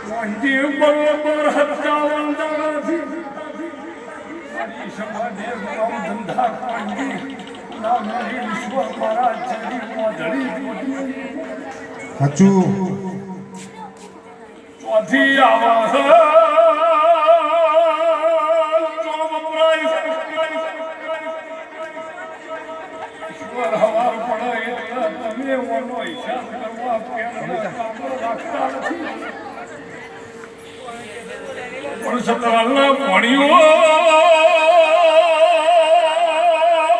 વાંજી બરોબર હતા વંદાથી મારી સમાજે કામ ધંધા વાંજી નામની ઈશ્વર મારા ચડી મોઢડી સાચું ચોથી આવા ઈશ્વર હવાર પડે એટલે તમે ઓનો હિસાબ કરવા પેલા કામ રાખતા નથી પણ સતરાલના ભણ્યો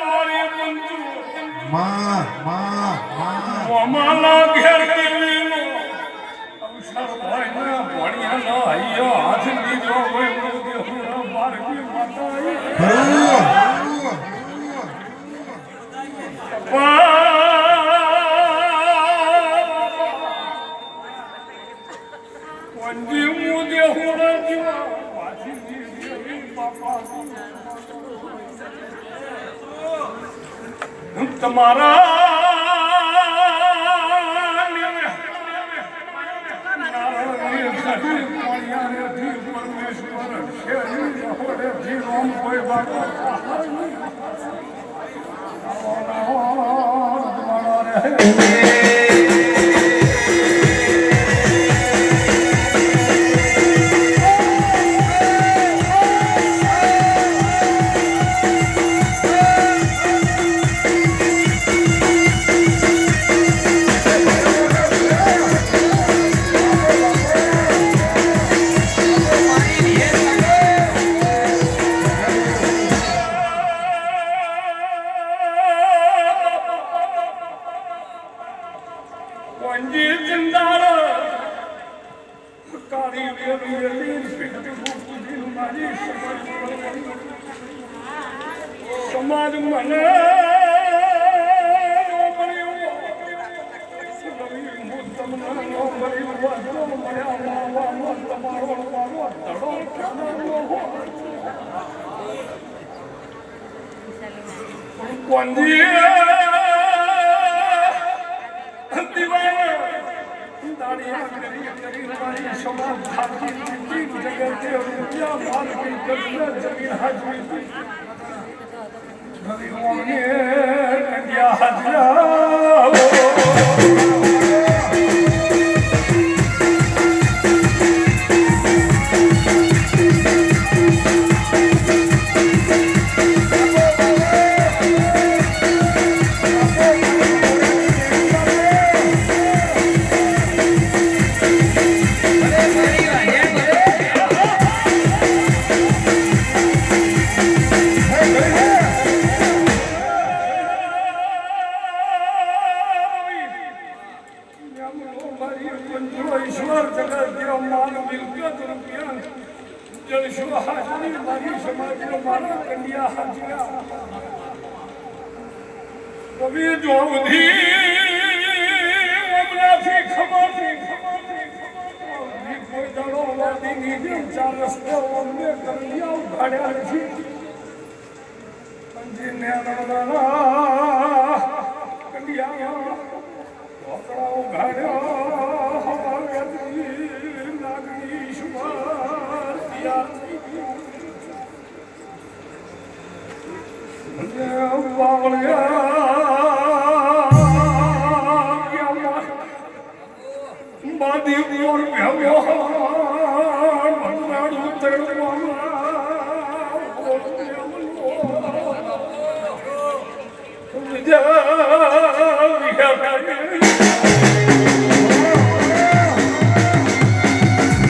મારી મંજુ અમાલા ઘેર દેવીનો અવસર હોય ને ભણ્યાનો હૈયો હાથ લીધો હોય દેવના બારકી માતા વંજી મુદે હોડા જીવા વાજી દેવી બાપા તમારા પરમેશ્વર કોઈ બાબા વંજી ચિંદાર કાળી વેલી મારી સમાજ મને વંજી ઈશ્વર જગત માન મિલકત રૂપિયા જલશો હાજરી મારી સમાજનો મારા કન્યા હાજરા કવિ જોધી અમનાથી ખબર કોઈ દળો વાદી નીચે ચાર રસ્તો અમને કન્યા ઉઘાડ્યા નથી અંજીને નર્મદા કન્યા ઓકળા ઉઘાડ્યા બાદી